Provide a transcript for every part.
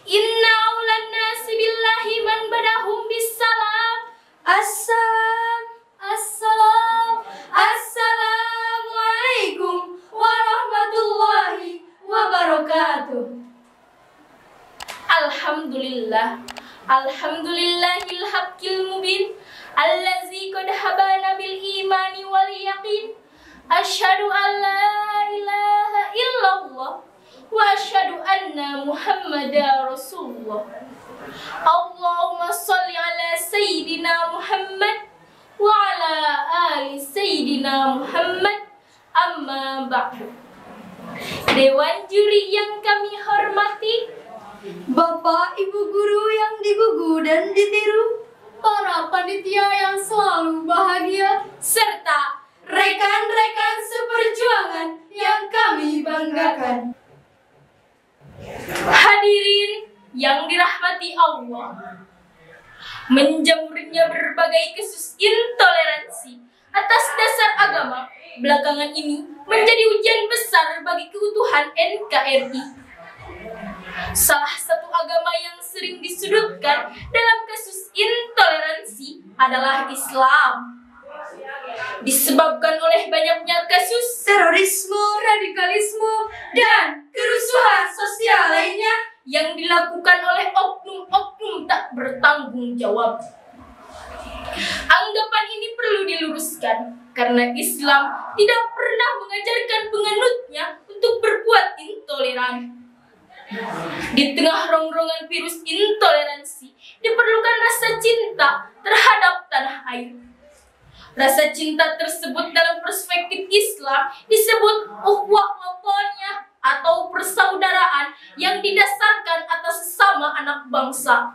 Inna aulan nasi billahi man badahum bisalam. Assalamualaikum warahmatullahi wabarakatuh. Alhamdulillahil haqqil mubin allazi qad habana bil imani wal yaqin. Asyhadu an la ilaha illallah wa asyhadu anna Muhammadar Rasulullah. Allahumma sholli ala sayyidina Muhammad wa ala ali sayyidina Muhammad. Amma ba'du. Dewan juri yang kami hormati, Bapak Ibu guru yang digugu dan ditiru, para panitia yang selalu bahagia, serta rekan-rekan seperjuangan yang kami banggakan. Hadirin yang dirahmati Allah, menjamurnya berbagai kasus intoleransi atas dasar agama belakangan ini menjadi ujian besar bagi keutuhan NKRI. Salah satu agama yang sering disudutkan dalam kasus intoleransi adalah Islam. Disebabkan oleh banyaknya kasus Terorisme, radikalisme, dan kerusuhan sosial lainnya yang dilakukan oleh oknum-oknum tak bertanggung jawab. Anggapan ini perlu diluruskan karena Islam tidak pernah mengajarkan penganutnya untuk berbuat intoleran. Di tengah rongrongan virus intoleransi diperlukan rasa cinta terhadap tanah air. Rasa cinta tersebut dalam perspektif Islam disebut ukhuwah wataniyah atau persaudaraan yang didasarkan atas sesama anak bangsa.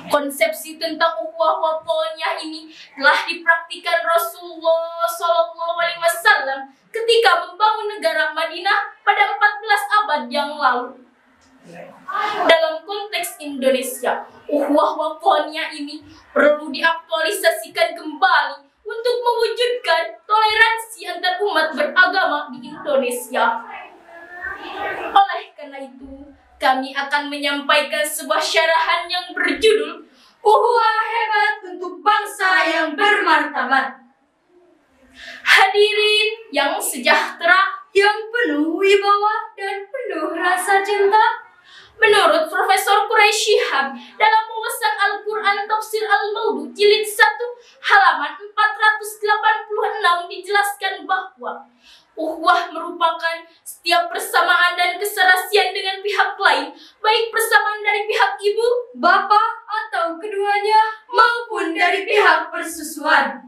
Konsepsi tentang ukhuwah wataniyah ini telah dipraktikkan Rasulullah SAW ketika membangun negara Madinah pada 14 abad yang lalu. Dalam konteks Indonesia, ukhuwah wataniyah ini perlu diaktualisasikan kembali untuk mewujudkan toleransi antar umat beragama di Indonesia. Oleh karena itu, kami akan menyampaikan sebuah syarahan yang berjudul Ukhuwah Hebat untuk Bangsa yang Bermartabat. Hadirin yang sejahtera, yang penuh wibawa dan penuh rasa cinta, menurut Profesor Quraisy Shihab dalam wawasan Al-Quran Tafsir Al-Maudu Jilid 1 halaman 486 dijelaskan bahwa ukhuwah merupakan setiap persamaan dan keserasian dengan pihak lain, baik persamaan dari pihak ibu, bapak, atau keduanya, maupun dari pihak persusuan.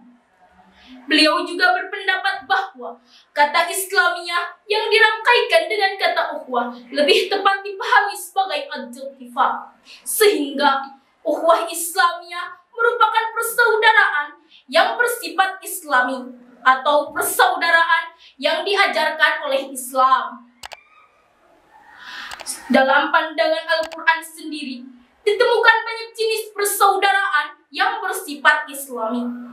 Beliau juga berpendapat bahwa kata Islamiyah yang dirangkaikan dengan kata ukhuwah lebih tepat dipahami sebagai adjektiva, sehingga ukhuwah Islamiyah merupakan persaudaraan yang bersifat Islami atau persaudaraan yang diajarkan oleh Islam. Dalam pandangan Al-Quran sendiri, ditemukan banyak jenis persaudaraan yang bersifat Islami.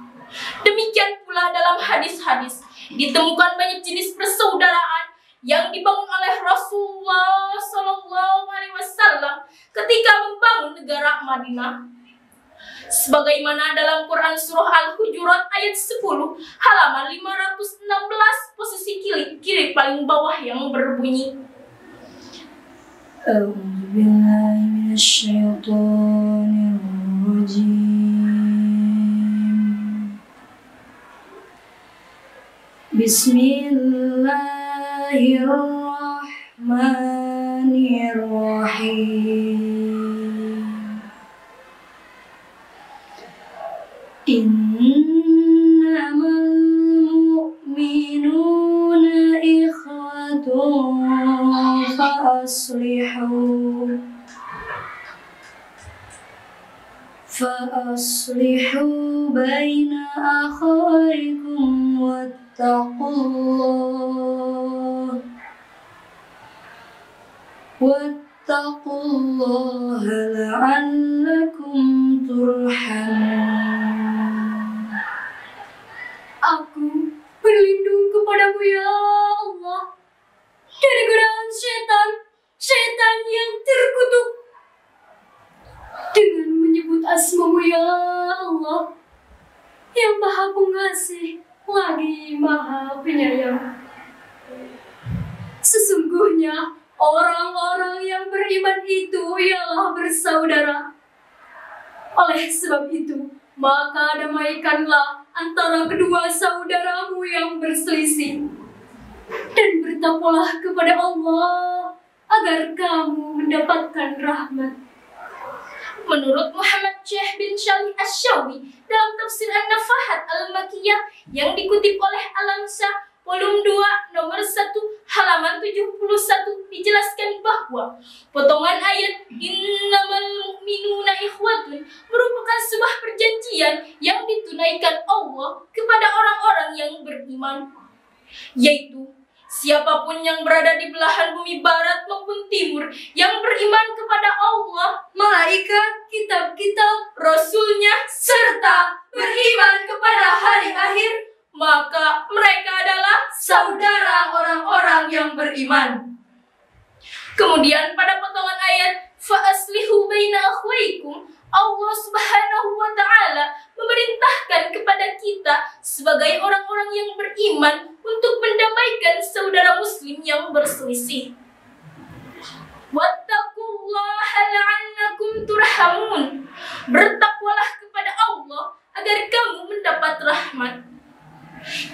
Demikian pula dalam hadis-hadis ditemukan banyak jenis persaudaraan yang dibangun oleh Rasulullah SAW ketika membangun negara Madinah. Sebagaimana dalam Quran Surah Al-Hujurat ayat 10 halaman 516 posisi kiri paling bawah yang berbunyi A'udzubillahi minasyaitonir rajim. Bismillahirrahmanirrahim. Innamal mu'minuna ikhwatun فأصلحوا بين أخويكم واتقوا الله لعلكم ترحمون. Aku berlindung kepadamu ya Allah dari godaan setan setan yang terkutuk. Dengan menyebut asma-Mu ya Allah, yang Maha Pengasih lagi Maha Penyayang. Sesungguhnya orang-orang yang beriman itu ialah bersaudara. Oleh sebab itu, maka damaikanlah antara kedua saudaramu yang berselisih. Dan bertakwalah kepada Allah agar kamu mendapatkan rahmat. Menurut Muhammad Syekh bin Shalih Asy-Syawi dalam tafsir An-Nafahat Al-Makkiyah yang dikutip oleh Al-Amsah volume 2 nomor 1 halaman 71 dijelaskan bahwa potongan ayat innamal mu'minuna ikhwatun merupakan sebuah perjanjian yang ditunaikan Allah kepada orang-orang yang beriman, yaitu siapapun yang berada di belahan bumi barat maupun timur yang beriman kepada Allah, Malaikat, kitab-kitab, Rasulnya, serta beriman kepada hari akhir, maka mereka adalah saudara orang-orang yang beriman. Kemudian pada potongan ayat fa'aslihu baina akhwaikum, Allah Subhanahu wa Ta'ala memerintahkan kepada kita sebagai orang-orang yang beriman untuk mendamaikan saudara muslim yang berselisih. Wattaqullaha la'allakum turhamun. Bertakwalah kepada Allah agar kamu mendapat rahmat.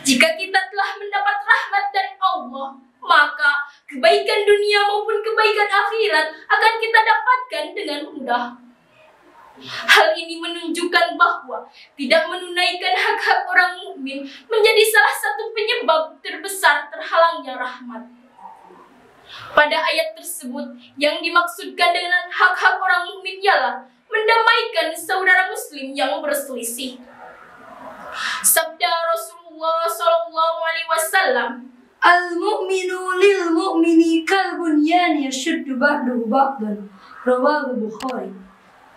Jika kita telah mendapat rahmat dari Allah, maka kebaikan dunia maupun kebaikan akhirat akan kita dapatkan dengan mudah. Hal ini menunjukkan bahwa tidak menunaikan hak-hak orang mukmin menjadi salah satu penyebab terbesar terhalangnya rahmat. Pada ayat tersebut, yang dimaksudkan dengan hak-hak orang mukmin ialah mendamaikan saudara muslim yang berselisih. Sabda Rasulullah SAW, Al-mu'minu lil-mu'mini kal-bunyan yashuddu ba'duhu ba'dan. Rawahu Bukhari.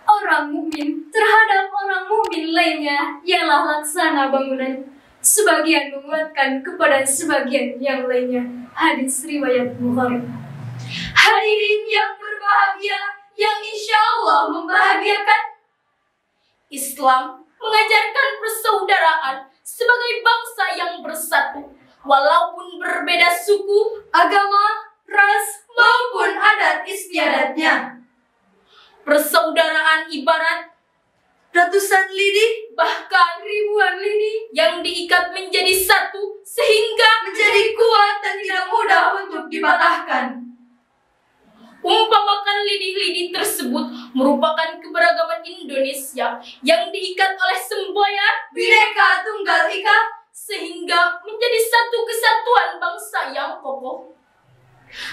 Orang mukmin terhadap orang mukmin lainnya ialah laksana bangunan, sebagian menguatkan kepada sebagian yang lainnya. Hadis riwayat Bukhari. hadirin yang berbahagia, yang insya Allah membahagiakan, Islam mengajarkan persaudaraan sebagai bangsa yang bersatu, walaupun berbeda suku, agama, ras, maupun adat istiadatnya. Persaudaraan ibarat ratusan lidi, bahkan ribuan lidi yang diikat menjadi satu sehingga menjadi kuat dan tidak mudah untuk dipatahkan. Umpamakan lidi-lidi tersebut merupakan keberagaman Indonesia yang diikat oleh semboyan Bhinneka Tunggal Ika sehingga menjadi satu kesatuan bangsa yang kokoh.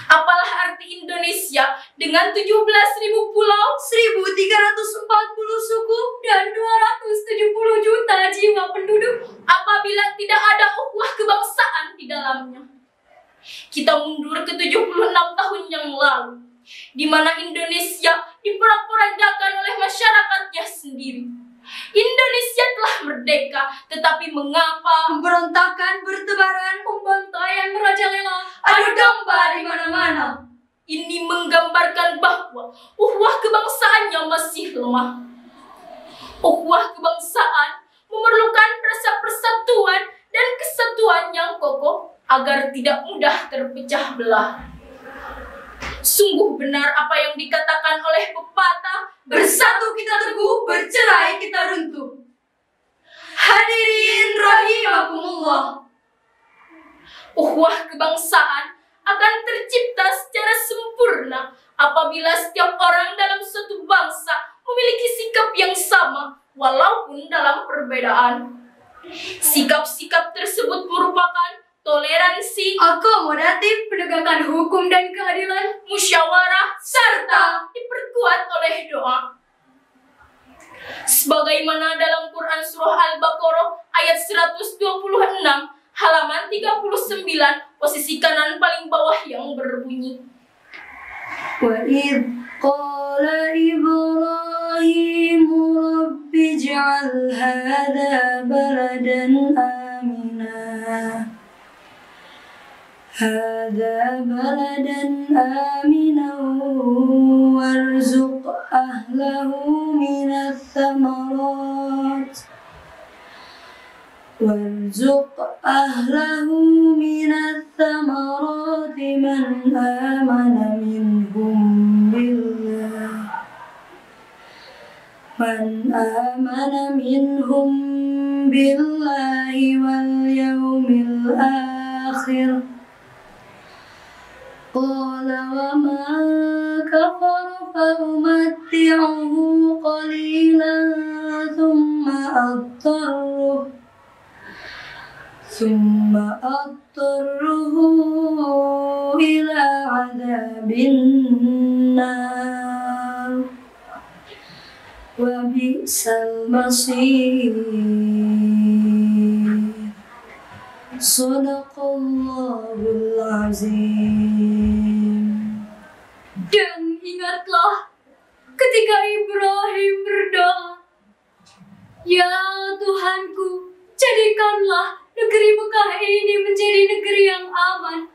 Apalah arti Indonesia dengan 17.000 pulau, 1.340 suku, dan 270 juta jiwa penduduk apabila tidak ada ukhuwah kebangsaan di dalamnya. Kita mundur ke 76 tahun yang lalu, di mana Indonesia diporak-porandakan oleh masyarakatnya sendiri. Indonesia telah merdeka, tetapi mengapa pemberontakan bertebaran, pembantaian merajalela, adu domba di mana-mana? Ini menggambarkan bahwa ukhuwah kebangsaannya masih lemah. Ukhuwah kebangsaan memerlukan rasa persatuan dan kesatuan yang kokoh agar tidak mudah terpecah belah. Sungguh benar apa yang dikatakan oleh pepatah, bersatu kita teguh, bercerai kita runtuh. Hadirin rahimakumullah. Ukhuwah kebangsaan akan tercipta secara sempurna apabila setiap orang dalam suatu bangsa memiliki sikap yang sama walaupun dalam perbedaan. Sikap-sikap tersebut merupakan toleransi, akomodatif, penegakan hukum dan keadilan, musyawarah, serta diperkuat oleh doa. Sebagaimana dalam Quran Surah Al-Baqarah ayat 126 halaman 39 posisi kanan paling bawah yang berbunyi, وَإِذْ قَالَ إِبْرَاهِيمُ رَبِّ اجْعَلْ هَذَا بَلَدًا آمِنًا وارزق أهله من الثمرات من آمن منهم بالله واليوم الآخر قال وما كفر فأمتعه قليلا ثم أضطره إلى عذاب النار وبئس المصير. Sadaqallahul azim. Dan ingatlah ketika Ibrahim berdoa, "Ya Tuhanku, jadikanlah negeri Mekah ini menjadi negeri yang aman,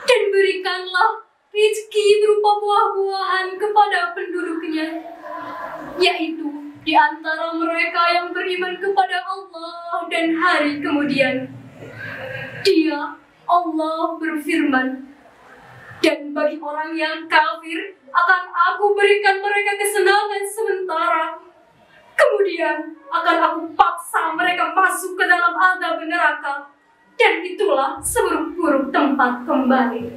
dan berikanlah rezeki berupa buah-buahan kepada penduduknya, yaitu di antara mereka yang beriman kepada Allah dan hari kemudian." Dia, Allah berfirman, "Dan bagi orang yang kafir akan aku berikan mereka kesenangan sementara. Kemudian akan aku paksa mereka masuk ke dalam azab neraka, dan itulah seburuk-buruk tempat kembali."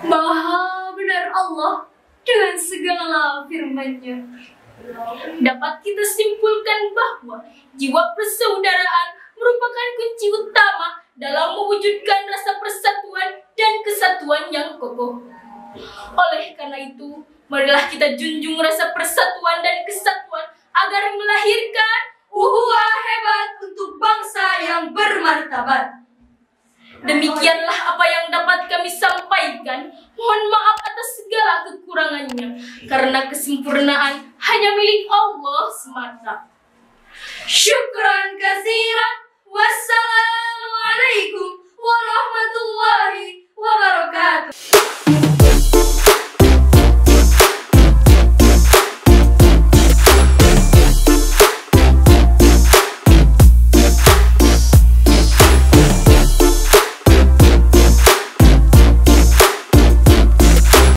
Maha benar Allah dengan segala firman-Nya. Dapat kita simpulkan bahwa jiwa persaudaraan merupakan kunci utama dalam mewujudkan rasa persatuan dan kesatuan yang kokoh. Oleh karena itu, marilah kita junjung rasa persatuan dan kesatuan agar melahirkan ukhuwah hebat untuk bangsa yang bermartabat. Demikianlah apa yang dapat kami sampaikan. Mohon maaf atas segala kekurangannya, karena kesempurnaan hanya milik Allah semata. Syukran katsiran. Wassalamualaikum warahmatullahi wabarakatuh.